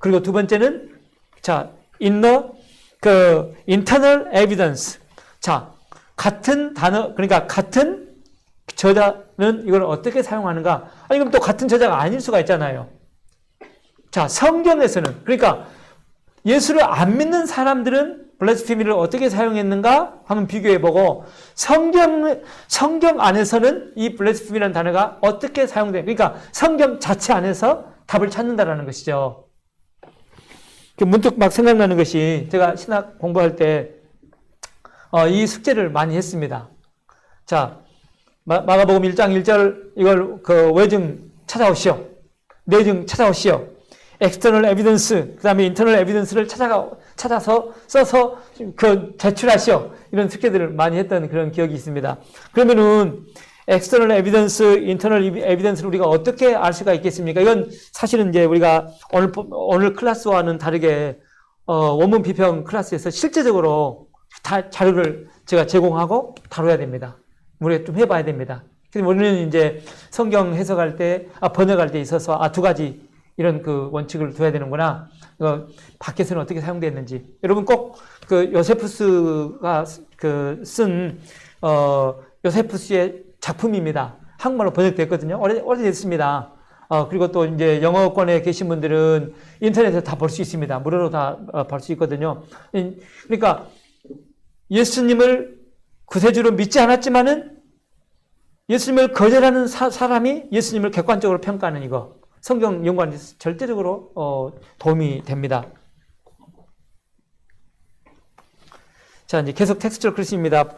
그리고 두 번째는 자, internal evidence. 자, 같은 단어, 그러니까 같은 저자는 이걸 어떻게 사용하는가? 아니, 그럼 또 같은 저자가 아닐 수가 있잖아요. 자, 성경에서는, 그러니까 예수를 안 믿는 사람들은 블라스피미를 어떻게 사용했는가 한번 비교해보고 성경 안에서는 이 블라스피미라는 단어가 어떻게 사용돼? 그러니까 성경 자체 안에서 답을 찾는다라는 것이죠. 문득 막 생각나는 것이 제가 신학 공부할 때 이 숙제를 많이 했습니다. 자, 마가복음 1장 1절 이걸 외증 찾아오시오. 내증 찾아오시오. external evidence, 그 다음에 internal evidence를 찾아서 써서 제출하시오. 이런 숙제들을 많이 했던 그런 기억이 있습니다. 그러면은 external evidence, internal evidence를 우리가 어떻게 알 수가 있겠습니까? 이건 사실은 이제 우리가 오늘 클래스와는 다르게 원문 비평 클래스에서 실제적으로 자료를 제가 제공하고 다뤄야 됩니다. 우리가 좀 해봐야 됩니다. 그래서 우리는 이제 성경 해석할 때, 번역할 때 있어서 두 가지 이런 원칙을 둬야 되는구나. 밖에서는 어떻게 사용되었는지. 여러분 꼭 요세푸스가 쓴 요세푸스의 작품입니다. 한국말로 번역됐거든요. 오래됐습니다. 그리고 또 이제 영어권에 계신 분들은 인터넷에서 다 볼 수 있습니다. 무료로 다 볼 수 있거든요. 그러니까 예수님을 구세주로 믿지 않았지만은 예수님을 거절하는 사람이 예수님을 객관적으로 평가하는 이거. 성경 연구하는 데 절대적으로 도움이 됩니다. 자, 이제 계속 텍스트를 글씨입니다.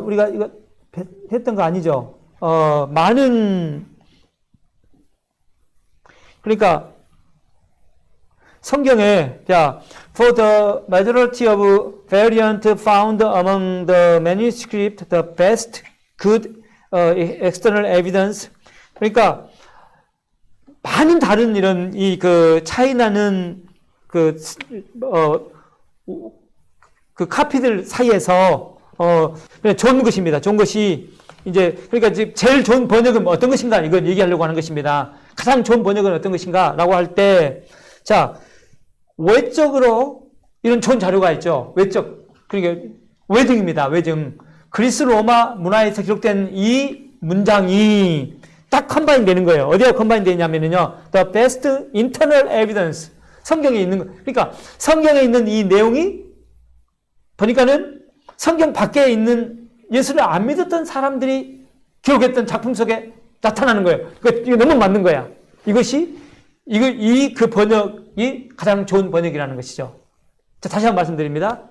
우리가 이거 했던 거 아니죠? 그러니까 성경에, for the majority of variant found among the manuscript, the best good external evidence. 그러니까 많은 다른 이런 차이 나는 카피들 사이에서 그냥 좋은 것입니다. 좋은 것이 그러니까 제일 좋은 번역은 어떤 것인가 이걸 얘기하려고 하는 것입니다. 가장 좋은 번역은 어떤 것인가라고 할 때, 자, 외적으로 이런 좋은 자료가 있죠. 그러니까 외증입니다. 외증. 그리스 로마 문화에서 기록된 이 문장이 딱 컴바인 되는 거예요. 어디가 컴바인 되냐면요. The best internal evidence. 성경에 있는 거. 그러니까 성경에 있는 이 내용이 보니까는 성경 밖에 있는 예수를 안 믿었던 사람들이 기록했던 작품 속에 나타나는 거예요. 이거 너무 맞는 거야. 그 번역이 가장 좋은 번역이라는 것이죠. 자, 다시 한번 말씀드립니다.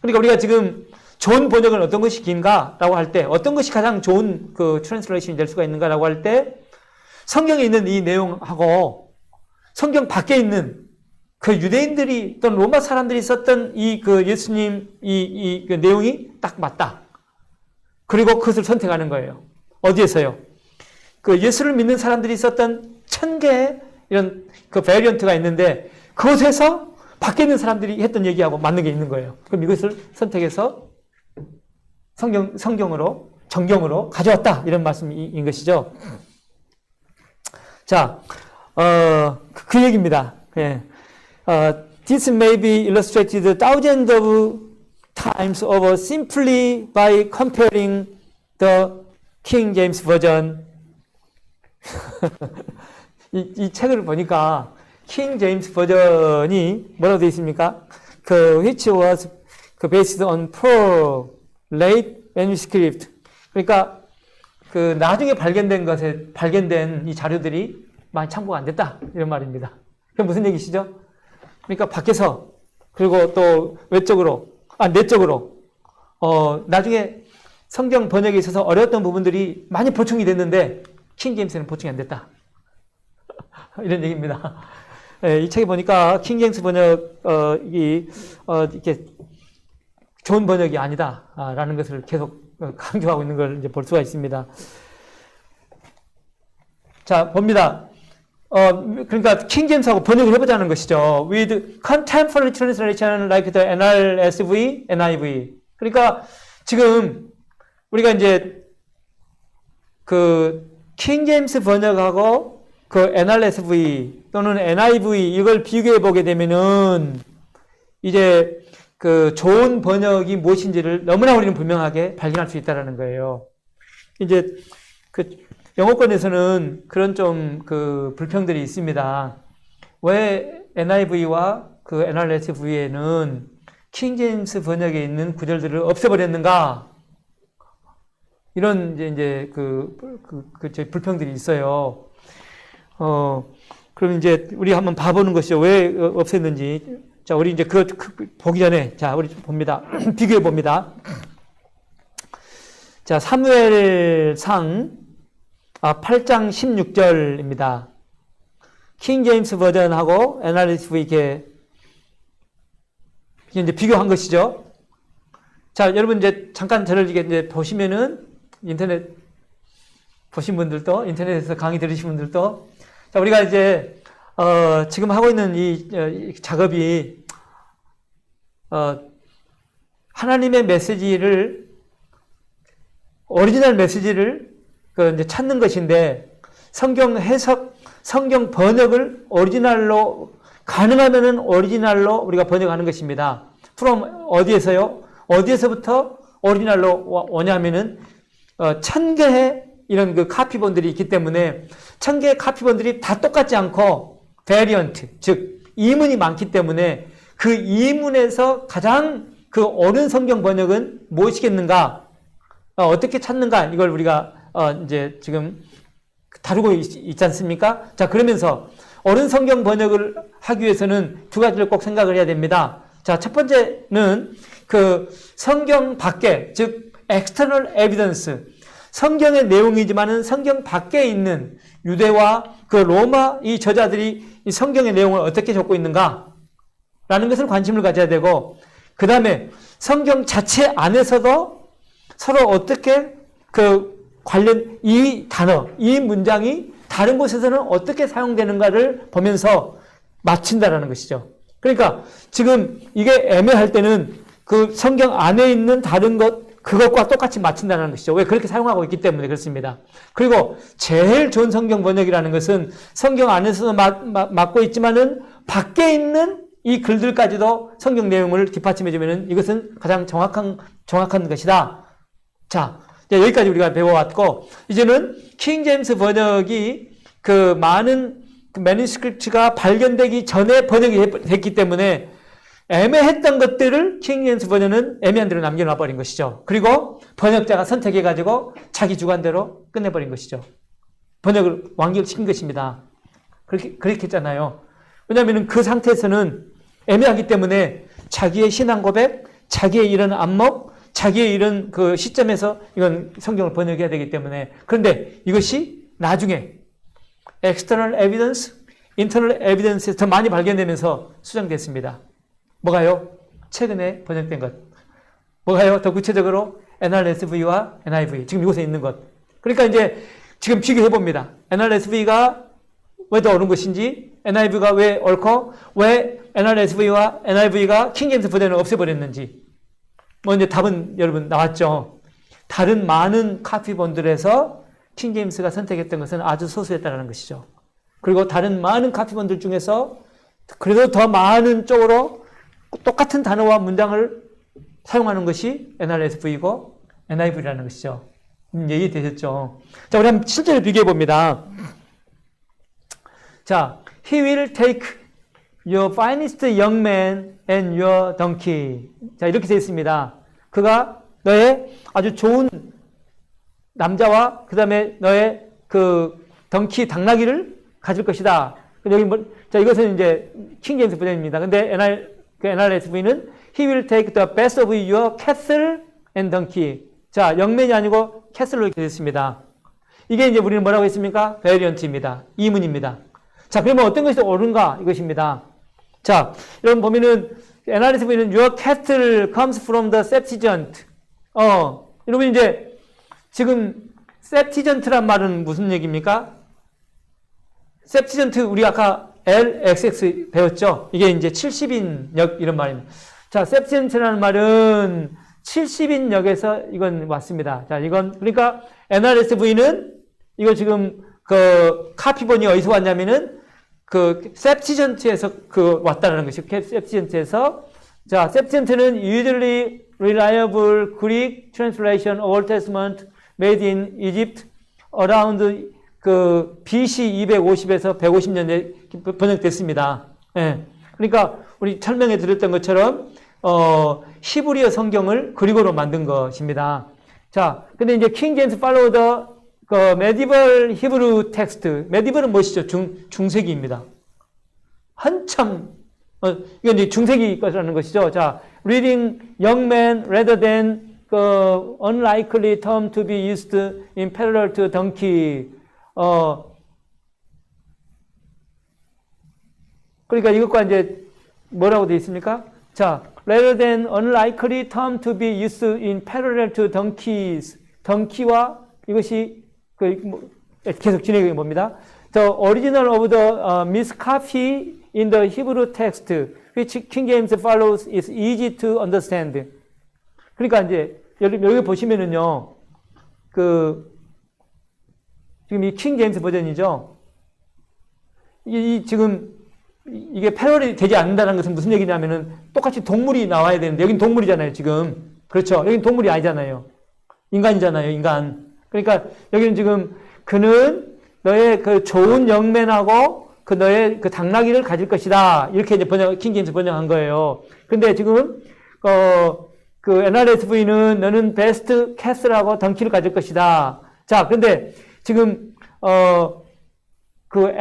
그러니까 우리가 지금 좋은 번역은 어떤 것이 긴가라고 할 때, 어떤 것이 가장 좋은 트랜스레이션이 될 수가 있는가라고 할 때, 성경에 있는 이 내용하고 성경 밖에 있는 유대인들이 또는 로마 사람들이 썼던 예수님 내용이 딱 맞다. 그리고 그것을 선택하는 거예요. 어디에서요? 예수를 믿는 사람들이 썼던 1000개의 이런 베리언트가 있는데 그것에서 밖에 있는 사람들이 했던 얘기하고 맞는 게 있는 거예요. 그럼 이것을 선택해서 정경으로 가져왔다. 이런 말씀인 것이죠. 자, 그 얘기입니다. 예. This may be illustrated thousands of times over simply by comparing the King James Version. 이 책을 보니까 King James 버전이 뭐라고 되어 있습니까? which was based on poor late manuscript. 그러니까 나중에 발견된 이 자료들이 많이 참고가 안 됐다. 이런 말입니다. 그게 무슨 얘기시죠? 그러니까 밖에서 그리고 또 내적으로 나중에 성경 번역에 있어서 어려웠던 부분들이 많이 보충이 됐는데 킹 제임스는 보충이 안 됐다. 이런 얘기입니다. 이 책에 보니까 킹 제임스 번역이 이렇게 좋은 번역이 아니다라는 것을 계속 강조하고 있는 걸 이제 볼 수가 있습니다. 자, 봅니다. 그러니까 킹 제임스하고 번역을 해보자는 것이죠. With contemporary translation like the NRSV, NIV. 그러니까 지금 우리가 이제 킹 제임스 번역하고 그 NRSV 또는 NIV 이걸 비교해 보게 되면은 이제 그 좋은 번역이 무엇인지를 너무나 우리는 분명하게 발견할 수 있다라는 거예요. 이제 그 영어권에서는 그런 좀 그 불평들이 있습니다. 왜 NIV와 그 NRSV에는 킹제임스 번역에 있는 구절들을 없애버렸는가? 이런 이제 불평들이 있어요. 그럼 이제 우리 한번 봐보는 것이죠. 왜 없앴는지. 자, 우리 이제 보기 전에, 자, 우리 좀 봅니다. 비교해 봅니다. 자, 사무엘상 8장 16절입니다. 킹 제임스 버전하고 NRSV 이렇게 이제 비교한 것이죠. 자, 여러분 이제 잠깐 저를 이제 보시면은 인터넷 보신 분들도 인터넷에서 강의 들으신 분들도 자, 우리가 이제 지금 하고 있는 이 작업이 하나님의 메시지를 오리지널 메시지를 이제 찾는 것인데 성경 해석, 성경 번역을 오리지널로 가능하면은 오리지널로 우리가 번역하는 것입니다. from 어디에서요? 어디에서부터 오리지널로 오냐면은 1000개의 이런 그 카피본들이 있기 때문에 1000개의 카피본들이 다 똑같지 않고 variant, 즉 이문이 많기 때문에 그 이문에서 가장 그 옳은 성경 번역은 무엇이겠는가? 어떻게 찾는가? 이걸 우리가 이제 지금 다루고 있지 않습니까? 자, 그러면서 옳은 성경 번역을 하기 위해서는 두 가지를 꼭 생각을 해야 됩니다. 자, 첫 번째는 그 성경 밖에, 즉 external evidence, 성경의 내용이지만은 성경 밖에 있는 유대와 그 로마 이 저자들이 이 성경의 내용을 어떻게 적고 있는가? 라는 것을 관심을 가져야 되고, 그 다음에 성경 자체 안에서도 서로 어떻게 그 관련 이 단어, 이 문장이 다른 곳에서는 어떻게 사용되는가를 보면서 맞춘다라는 것이죠. 그러니까 지금 이게 애매할 때는 그 성경 안에 있는 다른 것, 그것과 똑같이 맞춘다는 것이죠. 왜? 그렇게 사용하고 있기 때문에 그렇습니다. 그리고 제일 좋은 성경 번역이라는 것은 성경 안에서도 맞고 있지만은 밖에 있는 이 글들까지도 성경 내용을 뒷받침해주면은 이것은 가장 정확한 것이다. 자, 여기까지 우리가 배워왔고, 이제는 킹 제임스 번역이 그 많은 매니스크립트가 발견되기 전에 번역이 됐기 때문에 애매했던 것들을 킹 제임스 번역은 애매한 대로 남겨놔 버린 것이죠. 그리고 번역자가 선택해가지고 자기 주관대로 끝내버린 것이죠. 번역을 완결시킨 것입니다. 그렇게 했잖아요. 왜냐하면 그 상태에서는 애매하기 때문에 자기의 신앙 고백, 자기의 이런 안목, 자기의 이런 그 시점에서 이건 성경을 번역해야 되기 때문에, 그런데 이것이 나중에 external evidence, internal evidence에서 더 많이 발견되면서 수정됐습니다. 뭐가요? 최근에 번역된 것. 뭐가요? 더 구체적으로 NRSV와 NIV, 지금 이곳에 있는 것. 그러니까 이제 지금 비교해 봅니다. NRSV가 왜 더 옳은 것인지, NIV가 왜 옳고, 왜 NRSV와 NIV가 킹제임스 버전을 없애버렸는지. 뭐 이제 답은 여러분 나왔죠. 다른 많은 카피본들에서 킹제임스가 선택했던 것은 아주 소수였다는 것이죠. 그리고 다른 많은 카피본들 중에서 그래도 더 많은 쪽으로 똑같은 단어와 문장을 사용하는 것이 NRSV고 NIV라는 것이죠. 이해되셨죠? 자, 우리 한번 실제로 비교해 봅니다. 자, He will take your finest young man and your donkey. 자, 이렇게 되어 있습니다. 그가 너의 아주 좋은 남자와 그 다음에 너의 그 덩키 당나귀를 가질 것이다. 여기 자, 이것은 이제 킹 제임스 버전입니다. 근데 NRSV는 He will take the best of your cattle and donkey. 자, 영맨이 아니고 캐슬로 이렇게 됐습니다. 이게 이제 우리는 뭐라고 했습니까? 베리언트입니다. 이문입니다. 자, 그러면 어떤 것이 옳은가? 이것입니다. 자, 여러분 보면은 NRSV는 your cattle comes from the Septuagint. 여러분 이제 지금 Septuagint란 말은 무슨 얘기입니까? Septuagint 우리 아까 LXX 배웠죠? 이게 이제 70인역 이런 말입니다. 자, Septuagint라는 말은 70인역에서 이건 왔습니다. 자, 이건 그러니까 NRSV는 이거 지금 그 카피본이 어디서 왔냐면은 그 셉티전트에서 그 왔다는 것이 셉티전트에서 자 셉티전트는 usually reliable Greek translation of Old Testament made in Egypt around 그 BC 250에서 150년에 번역됐습니다. 예. 그러니까 우리 설명해 드렸던 것처럼 히브리어 성경을 그리고로 만든 것입니다. 자, 근데 이제 킹 제임스 팔로우 더 그 메디벌 히브리 텍스트. 메디벌은 무엇이죠? 중세기입니다. 한참 이건 이제 중세기 것이라는 것이죠. 자, reading young men rather than 그 unlikely term to be used in parallel to donkey. 그러니까 이것과 이제 뭐라고 되어 있습니까? 자, rather than unlikely term to be used in parallel to donkeys. donkey와 이것이 계속 진행이 뭡니다? The original of the miscopy in the Hebrew text, which King James follows, is easy to understand. 그러니까 이제 여기 보시면은요, 지금 이 킹 제임스 버전이죠. 지금 이게 패러디 되지 않는다는 것은 무슨 얘기냐면은 똑같이 동물이 나와야 되는데 여긴 동물이잖아요, 지금. 그렇죠. 여긴 동물이 아니잖아요. 인간이잖아요, 인간. 그러니까 여기는 지금 그는 너의 그 좋은 영맨하고 그 너의 그 당나귀를 가질 것이다. 이렇게 이제 킹 제임스 번역한 거예요. 근데 지금 그 NRSV는 너는 베스트 캐슬하고 덩키를 가질 것이다. 자, 근데 지금 그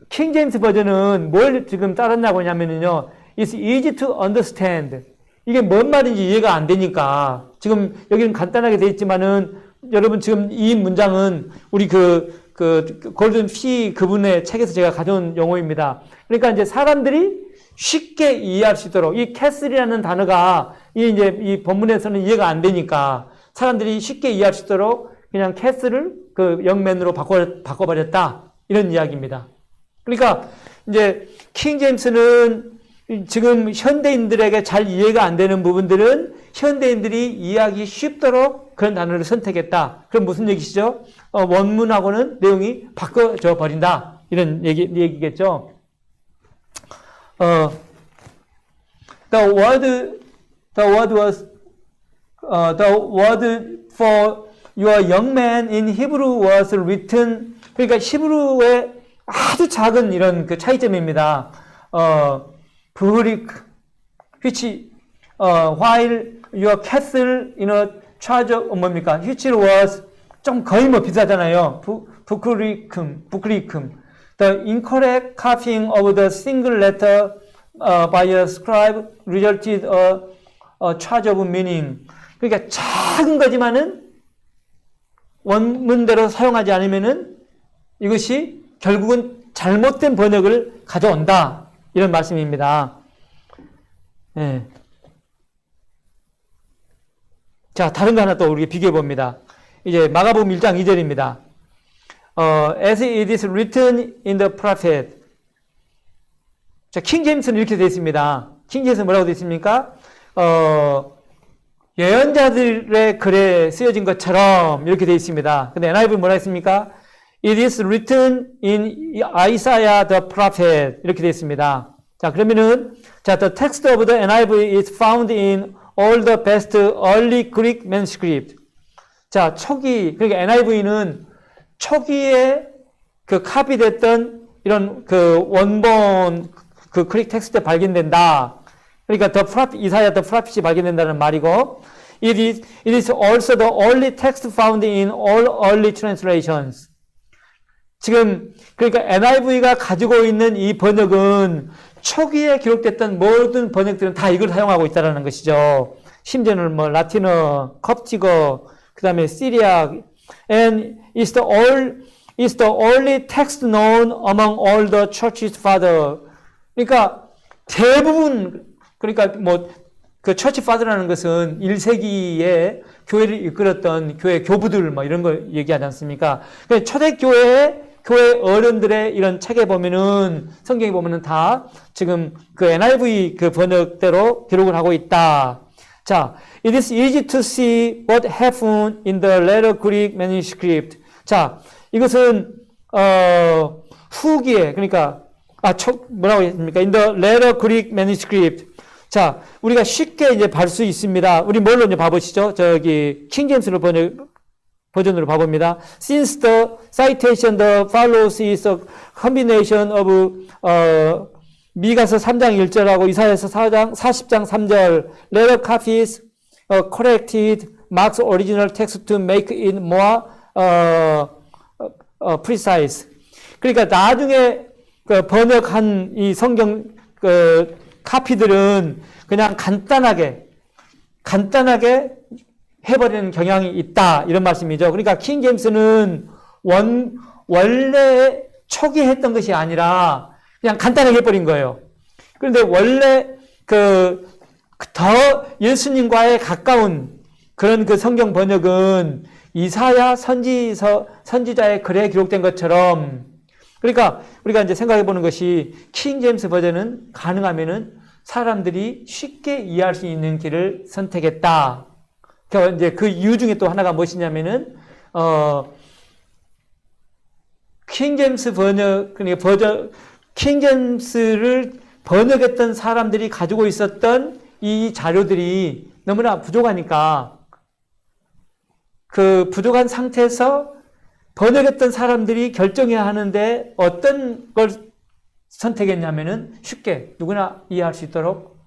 킹 제임스 버전은 뭘 지금 따랐냐고 하냐면요. It's easy to understand. 이게 뭔 말인지 이해가 안 되니까. 지금 여기는 간단하게 되어 있지만은 여러분 지금 이 문장은 우리 골든 피 그분의 책에서 제가 가져온 용어입니다. 그러니까 이제 사람들이 쉽게 이해할 수 있도록 이 캐슬이라는 단어가 이 본문에서는 이해가 안 되니까 사람들이 쉽게 이해할 수 있도록 그냥 캐슬을 그 영맨으로 바꿔버렸다. 이런 이야기입니다. 그러니까 이제 킹 제임스는 지금 현대인들에게 잘 이해가 안 되는 부분들은 현대인들이 이해하기 쉽도록 그런 단어를 선택했다. 그럼 무슨 얘기시죠? 원문하고는 내용이 바꿔져 버린다. 이런 얘기겠죠. The word for your young man in Hebrew was written. 그러니까 히브리어의 아주 작은 이런 그 차이점입니다. 브릭, which while your castle in a charge of 뭡니까? which was 좀 거의 뭐 비슷하잖아요. 부크리큼. The incorrect copying of the single letter by a scribe resulted a charge of meaning. 그러니까 작은 거지만은 원문대로 사용하지 않으면은 이것이 결국은 잘못된 번역을 가져온다. 이런 말씀입니다. 네. 자, 다른 거 하나 또 우리 비교해 봅니다. 이제 마가복음 1장 2절입니다. As it is written in the prophet. 자, 킹 제임스는 이렇게 되어 있습니다. 킹 제임스는 뭐라고 되어 있습니까? 예언자들의 글에 쓰여진 것처럼 이렇게 되어 있습니다. 근데 NIV는 뭐라 했습니까? It is written in Isaiah the prophet. 이렇게 되어 있습니다. 자, 그러면은, the text of the NIV is found in all the best early Greek manuscript. 자, 그러니까 NIV는 초기에 그 카피됐던 이런 그 원본 그 그릭 텍스트에 발견된다. 그러니까 이사야 the prophet이 발견된다는 말이고, it is also the only text found in all early translations. 지금 그러니까 NIV가 가지고 있는 이 번역은 초기에 기록됐던 모든 번역들은 다 이걸 사용하고 있다는 것이죠. 심지어는 뭐 라틴어, 컵티거, 그다음에 시리아, and is the only text known among all the church's father. 그러니까 대부분 그러니까 뭐 그 처치 파더라는 것은 1세기에 교회를 이끌었던 교회 교부들 뭐 이런 걸 얘기하지 않습니까? 초대교회 어른들의 이런 책에 보면은 성경에 보면은 다 지금 그 NIV 그 번역대로 기록을 하고 있다. 자, it is easy to see what happened in the later Greek manuscript. 자, 이것은 후기에 그러니까 뭐라고 했습니까? In the later Greek manuscript. 자, 우리가 쉽게 이제 볼 수 있습니다. 우리 뭘로 이제 봐보시죠? 저기 킹제임스로 버전으로 봐봅니다. Since the citation that follows is a combination of 미가서 3장 1절하고 이사야서 4장 40장 3절 later copies corrected Mark's original text to make it more precise. 그러니까 나중에 그 번역한 이 성경 그 카피들은 그냥 간단하게 해버리는 경향이 있다 이런 말씀이죠. 그러니까 킹 제임스는 원래 초기 했던 것이 아니라 그냥 간단하게 해버린 거예요. 그런데 원래 더 예수님과의 가까운 그런 그 성경 번역은 이사야 선지자의 글에 기록된 것처럼 그러니까 우리가 이제 생각해 보는 것이 킹 제임스 버전은 가능하면은 사람들이 쉽게 이해할 수 있는 길을 선택했다. 이제 그 이유 중에 또 하나가 무엇이냐면은 킹 제임스 킹 제임스를 번역했던 사람들이 가지고 있었던 이 자료들이 너무나 부족하니까 그 부족한 상태에서 번역했던 사람들이 결정해야 하는데 어떤 걸 선택했냐면은 쉽게 누구나 이해할 수 있도록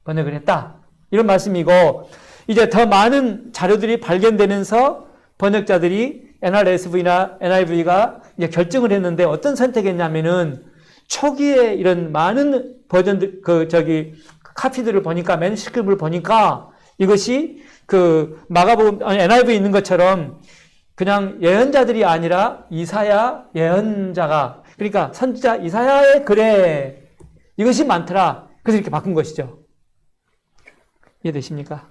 번역을 했다. 이런 말씀이고 이제 더 많은 자료들이 발견되면서 번역자들이 NRSV나 NIV가 이제 결정을 했는데 어떤 선택했냐면은 초기에 이런 많은 버전들 카피들을 보니까 매니스크립트를 보니까 이것이 NIV에 있는 것처럼 그냥 예언자들이 아니라 이사야 예언자가 그러니까 선지자 이사야의 글에 이것이 많더라. 그래서 이렇게 바꾼 것이죠. 이해되십니까?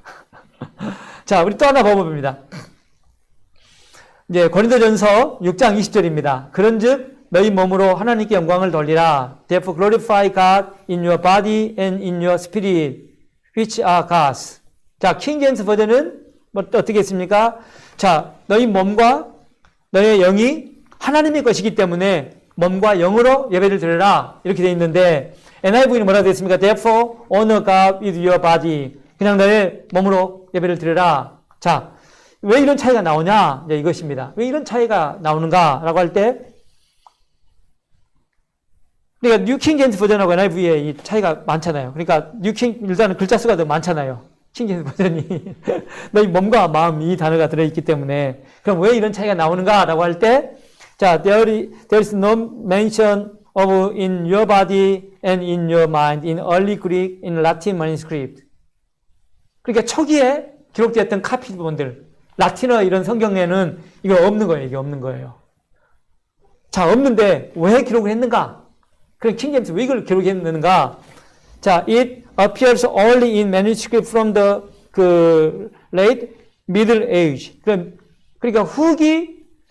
자, 우리 또 하나 봐봅니다. 이제 고린도전서 6장 20절입니다. 그런즉 너희 몸으로 하나님께 영광을 돌리라. Therefore glorify God in your body and in your spirit, which are God's. 자, 킹 제임스 버전은 어떻게 했습니까? 자, 너희 몸과 너의 영이 하나님의 것이기 때문에 몸과 영으로 예배를 드려라. 이렇게 되어 있는데 NIV는 뭐라고 되어 있습니까? Therefore honor God with your body. 그냥 너의 몸으로 예배를 드려라. 자, 왜 이런 차이가 나오냐? 이제 이것입니다. 왜 이런 차이가 나오는가라고 할 때 그러니까 뉴킹 제임스 버전하고 NIV에 이 차이가 많잖아요. 그러니까 일단은 글자 수가 더 많잖아요. 킹 제임스 버전이 너희 몸과 마음 이 단어가 들어있기 때문에 그럼 왜 이런 차이가 나오는가라고 할 때 자, there is no mention of in your body and in your mind in early Greek in Latin manuscript. 그러니까 초기에 기록되었던 카피 부분들 라틴어 이런 성경에는 이거 없는 거예요. 이게 없는 거예요. 자, 없는데 왜 기록을 했는가? 그럼 킹 제임스 왜 이걸 기록했는가? 자, it appears only in manuscript from the late Middle Age. 그러니까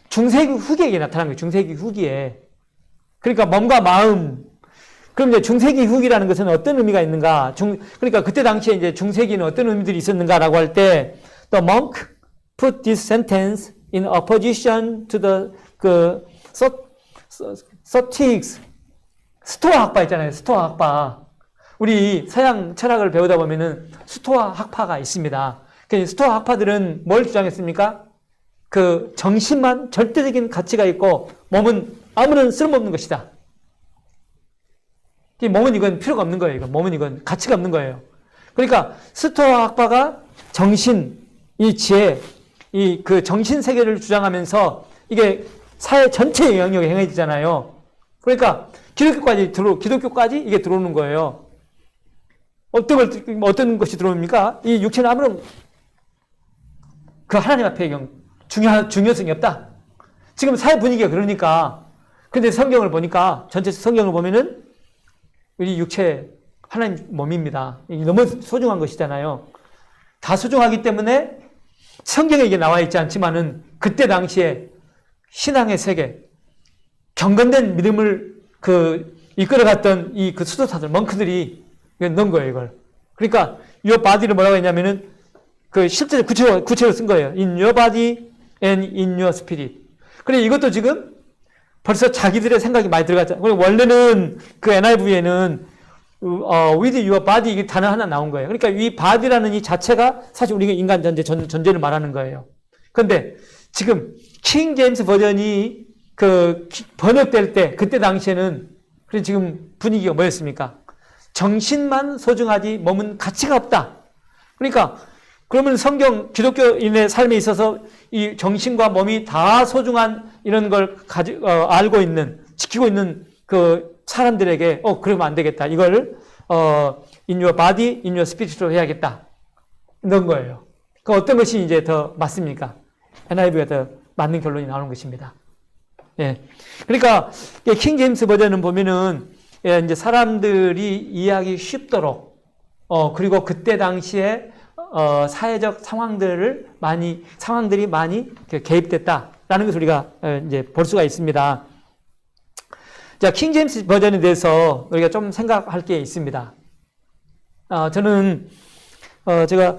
중세기 후기에 나타난 거예요. 중세기 후기에. 그러니까 몸과 마음. 그럼 이제 중세기 후기라는 것은 어떤 의미가 있는가? 그러니까 그때 당시에 이제 중세기는 어떤 의미들이 있었는가라고 할 때, the monk put this sentence in opposition to the Stoics. 스토아 학파 있잖아요. 스토아 학파. 우리 서양 철학을 배우다 보면은 스토아 학파가 있습니다. 스토아 학파들은 뭘 주장했습니까? 그 정신만 절대적인 가치가 있고 몸은 아무런 쓸모없는 것이다. 몸은 이건 필요가 없는 거예요. 몸은 이건 가치가 없는 거예요. 그러니까 스토아 학파가 정신, 이 지혜, 그 정신 세계를 주장하면서 이게 사회 전체 영역에 행해지잖아요. 그러니까 기독교까지 이게 들어오는 거예요. 어떤 것이 들어옵니까? 이 육체는 아무런 그 하나님 앞에 중요성이 없다. 지금 사회 분위기가 그러니까. 근데 성경을 보니까 전체 성경을 보면은 우리 육체 하나님 몸입니다. 이게 너무 소중한 것이잖아요. 다 소중하기 때문에 성경에 이게 나와 있지 않지만은 그때 당시에 신앙의 세계, 경건된 믿음을 이끌어갔던 그 수도사들, 멍크들이 넣은 거예요, 이걸. 그러니까 your body를 뭐라고 했냐면은 실제 구체로 쓴 거예요. In your body and in your spirit. 그래, 이것도 지금 벌써 자기들의 생각이 많이 들어갔잖아요. 원래는 그 NIV에는 with your body 이 단어 하나 나온 거예요. 그러니까 이 body라는 이 자체가 사실 우리가 인간 존재를 말하는 거예요. 그런데 지금 킹 제임스 버전이 그 번역될 때 그때 당시에는 그래 지금 분위기가 뭐였습니까? 정신만 소중하지 몸은 가치가 없다. 그러니까 그러면 성경 기독교인의 삶에 있어서 이 정신과 몸이 다 소중한 이런 걸 알고 있는 지키고 있는 그 사람들에게 그러면 안 되겠다. 이걸 in your body, in your spirit로 해야겠다. 이런 거예요. 그 어떤 것이 이제 더 맞습니까? NIV가 더 맞는 결론이 나오는 것입니다. 예. 그러니까 킹 제임스 버전은 보면은 이제 사람들이 이해하기 쉽도록 그리고 그때 당시에 사회적 상황들이 많이 개입됐다라는 것을 우리가 이제 볼 수가 있습니다. 자, 킹 제임스 버전에 대해서 우리가 좀 생각할 게 있습니다. 저는 제가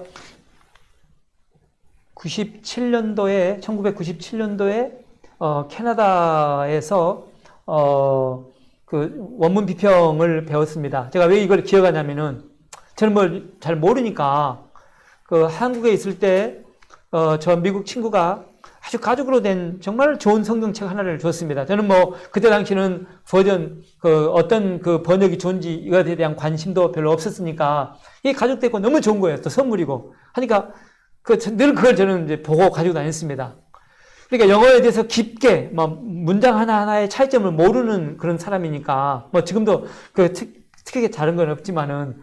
1997년도에 캐나다에서 그 원문 비평을 배웠습니다. 제가 왜 이걸 기억하냐면은 저는 뭘 잘 모르니까 그 한국에 있을 때 저 미국 친구가 아주 가죽으로 된 정말 좋은 성경책 하나를 줬습니다. 저는 뭐 그때 당시는 버전 어떤 그 번역이 좋은지 이것에 대한 관심도 별로 없었으니까 이게 가죽되고 너무 좋은 거예요. 또 선물이고 하니까 늘 그걸 저는 이제 보고 가지고 다녔습니다. 그러니까 영어에 대해서 깊게 문장 하나하나의 차이점을 모르는 그런 사람이니까 뭐 지금도 특히 다른 건 없지만은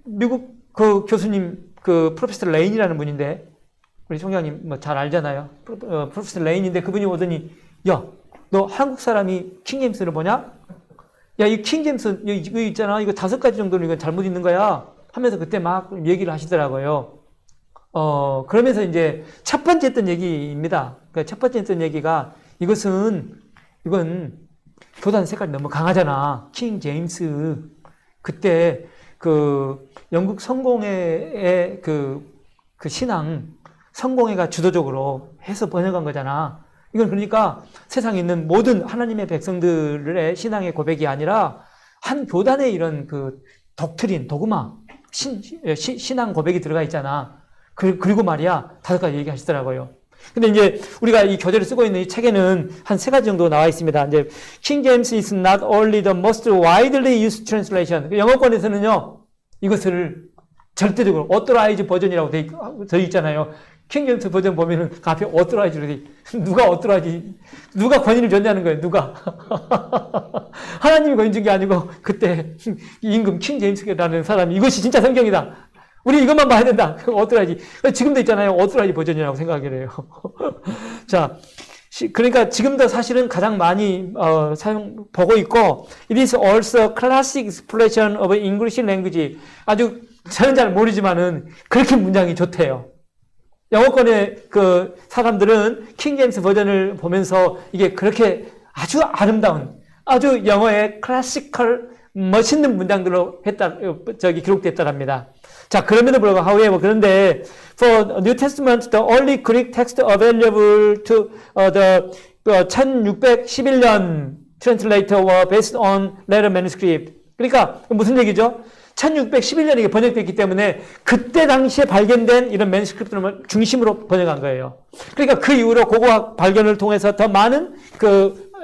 미국 그 교수님 프로페서 레인이라는 분인데 우리 총장님 뭐 잘 알잖아요. 프로페서 레인인데 그분이 오더니 야, 너 한국 사람이 킹 제임스를 보냐? 야, 이 킹 제임스 이거 있잖아. 이거 5가지 정도는 이건 잘못 있는 거야. 하면서 그때 막 얘기를 하시더라고요. 그러면서 이제 첫 번째 했던 얘기입니다. 그 첫 번째 했던 얘기가 이건 교단 색깔이 너무 강하잖아. 킹 제임스. 그때 영국 성공회의 그 신앙, 성공회가 주도적으로 해서 번역한 거잖아. 이건 그러니까 세상에 있는 모든 하나님의 백성들의 신앙의 고백이 아니라 한 교단의 이런 독트린, 도그마, 신앙 고백이 들어가 있잖아. 그리고 말이야, 5가지 얘기하시더라고요. 근데 이제 우리가 이 교재를 쓰고 있는 이 책에는 한 3가지 정도 나와 있습니다. 이제 King James is not only the most widely used translation. 영어권에서는요, 이것을 절대적으로 authorized 버전이라고 되어 있잖아요. 킹 제임스 버전 보면은 그 앞에 authorized로 돼 누가 authorized, 누가 권위를 줬냐는 거예요. 누가 하나님이 권위 준 게 아니고 그때 임금 킹 제임스라는 사람이 이것이 진짜 성경이다. 우리 이것만 봐야 된다. authorized. 지금도 있잖아요. authorized 버전이라고 생각을 해요. 자, 그러니까 지금도 사실은 가장 많이 보고 있고 it is also classic expression of English language. 아주 저는 잘 모르지만은 그렇게 문장이 좋대요. 영어권의 사람들은 킹 제임스 버전을 보면서 이게 그렇게 아주 아름다운, 아주 영어의 클래시컬 멋있는 문장들로 기록됐다랍니다. 자, 그럼에도 불구하고, however, 그런데, for New Testament, the only Greek text available to the 1611년 translator were based on later manuscript. 그러니까, 무슨 얘기죠? 1611년에 이게 번역됐기 때문에, 그때 당시에 발견된 이런 맨스크립트를 중심으로 번역한 거예요. 그러니까 그 이후로 고고학 발견을 통해서 더 많은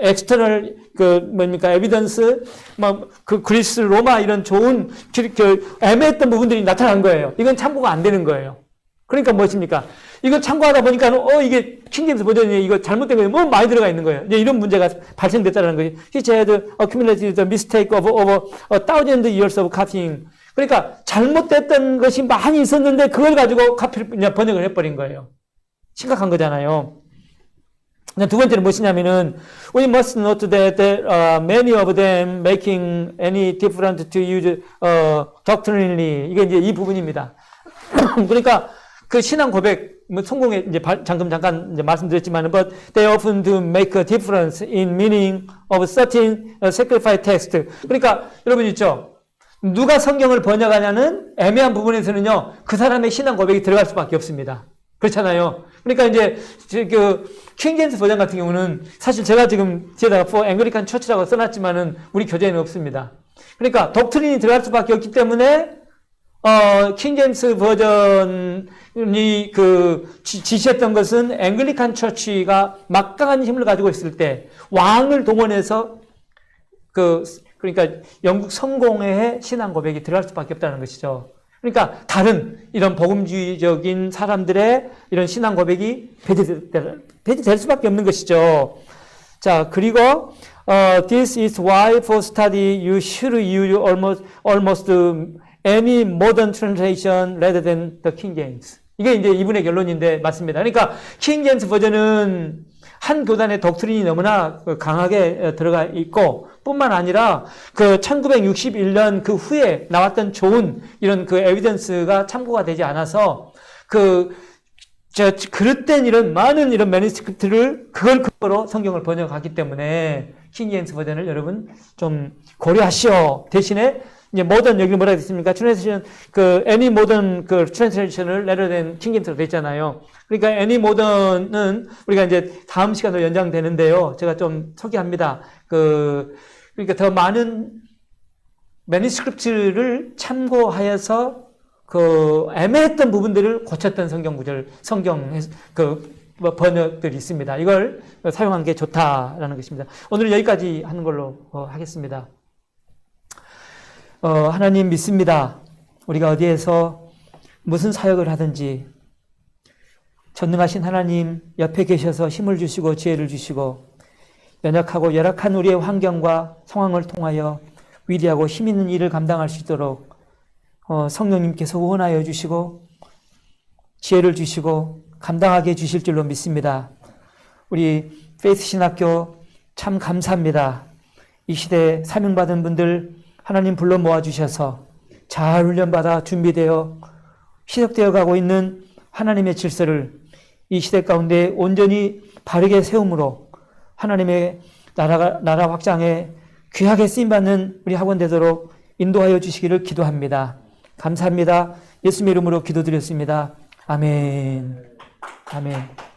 엑스터널 에비던스, 그리스, 로마 이런 좋은 애매했던 부분들이 나타난 거예요. 이건 참고가 안 되는 거예요. 그러니까 무엇입니까? 이걸 참고하다 보니까 이게 킹 제임스 버전이 이거 잘못된 거예요. 너무 많이 들어가 있는 거예요. 이제 이런 문제가 발생됐다는 거예요. He had accumulated the mistake of over 1,000 years of copying. 그러니까 잘못됐던 것이 많이 있었는데 그걸 가지고 번역을 해버린 거예요. 심각한 거잖아요. 두 번째는 무엇이냐면은 we must note that many of them making any different to use doctrinally. 이게 이제 이 부분입니다. 그러니까 그 신앙 고백 성공에 이제 잠깐 이제 말씀드렸지만은 but they often do make a difference in meaning of certain sacrifice text. 그러니까 여러분 있죠. 누가 성경을 번역하냐는 애매한 부분에서는요 그 사람의 신앙 고백이 들어갈 수밖에 없습니다. 그렇잖아요. 그러니까 이제 킹제임스 버전 같은 경우는 사실 제가 지금 뒤에다가 for Anglican Church라고 써놨지만은 우리 교재에는 없습니다. 그러니까 독트린이 들어갈 수밖에 없기 때문에 킹제임스 버전이 지시했던 것은 앵글리칸 처치가 막강한 힘을 가지고 있을 때 왕을 동원해서 그러니까 영국 성공회의 신앙 고백이 들어갈 수밖에 없다는 것이죠. 그러니까 다른 이런 복음주의적인 사람들의 이런 신앙 고백이 배제될 수밖에 없는 것이죠. 자, 그리고 this is why for study you should use almost any modern translation rather than the King James. 이게 이제 이분의 결론인데 맞습니다. 그러니까 킹 제임스 버전은 한 교단의 독트린이 너무나 강하게 들어가 있고 뿐만 아니라 1961년 그 후에 나왔던 좋은 이런 에비던스가 참고가 되지 않아서 그릇된 이런 많은 이런 매니스크립트를 그걸 근거로 성경을 번역하기 때문에 킹 제임스 버전을 여러분 좀 고려하시오. 대신에 이제 모던 여기 뭐라 했습니까? 트랜스레이션 any modern 트랜스레이션을 rather than 킹 제임스로 됐잖아요. 그러니까 any modern은 우리가 이제 다음 시간으로 연장되는데요. 제가 좀 소개합니다. 그러니까 더 많은 매니스크립트를 참고하여서 애매했던 부분들을 고쳤던 성경 번역들이 있습니다. 이걸 사용한 게 좋다라는 것입니다. 오늘은 여기까지 하는 걸로 하겠습니다. 하나님 믿습니다. 우리가 어디에서 무슨 사역을 하든지 전능하신 하나님 옆에 계셔서 힘을 주시고 지혜를 주시고 연약하고 열악한 우리의 환경과 상황을 통하여 위대하고 힘 있는 일을 감당할 수 있도록 성령님께서 후원하여 주시고 지혜를 주시고 감당하게 해주실 줄로 믿습니다. 우리 페이스 신학교 참 감사합니다. 이 시대에 사명받은 분들 하나님 불러 모아주셔서 잘 훈련받아 준비되어 시작되어 가고 있는 하나님의 질서를 이 시대 가운데 온전히 바르게 세움으로 하나님의 나라 확장에 귀하게 쓰임받는 우리 학원 되도록 인도하여 주시기를 기도합니다. 감사합니다. 예수님의 이름으로 기도드렸습니다. 아멘. 아멘.